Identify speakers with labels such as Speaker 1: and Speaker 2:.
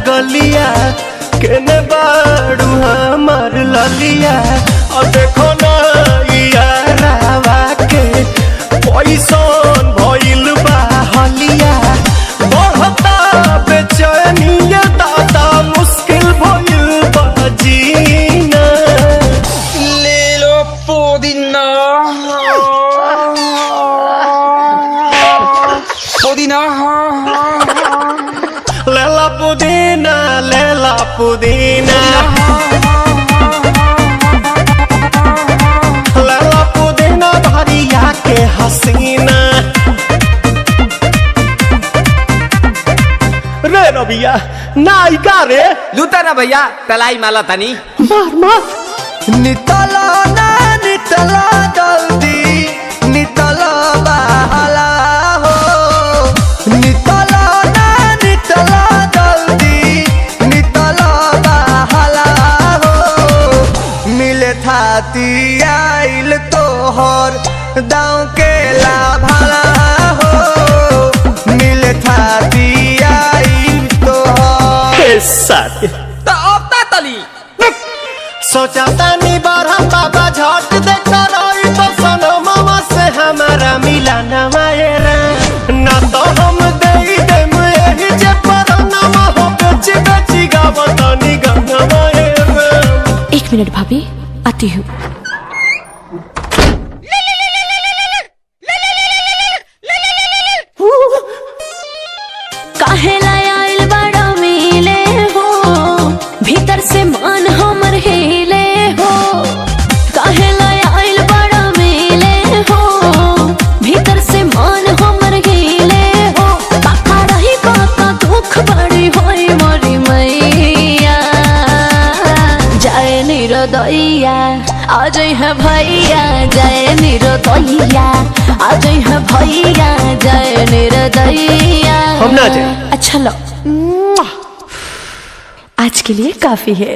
Speaker 1: गलिया केने बाड़ू हमार ललिया और देखो ना यारावा के पैसन भइल बा हलिया बढ़ता बेचैनिया दादा मुश्किल भइल बा जीना
Speaker 2: ले लो पुदीना पुदीना
Speaker 1: लेला पुदीना लेला पुदीना लेला पुदीना भरिया के हसीना रे रबिया नायिका रे
Speaker 3: लूटा ना भैया तलाई माला तनी
Speaker 1: मार मार नितला ना नितला जल्दी नितला बहला हो नितला ना नितला जल्दी नितला बहला हो मिले थाती आइल तोहर दाँव के लाभला हो मिले थाती आइल तोहर साथी
Speaker 3: तो अब ता तली
Speaker 1: सोचा तानी बारह बाबा झट देखता रही तो सनो मामा से हमारा मिला न मायरा ना तो हम दे देम यही जे पर नामा हो बेची बेची गावतानी गंगा मायरा।
Speaker 4: 1 मिनट भाभी आती हूँ। काहे लायल बड़ा मिले हो भीतर से मन हमर हिले हो काहे लायल बड़ा मिले हो भीतर से मन हमर हिले हो काका रही काका दुख बड़ी होई मोरी मैया जाए निरोदैया आज है भैया जाए निरोदैया आज है भैया जाए निरोदैया
Speaker 1: हम ना जाए।
Speaker 4: अच्छा लो आज के लिए काफी है।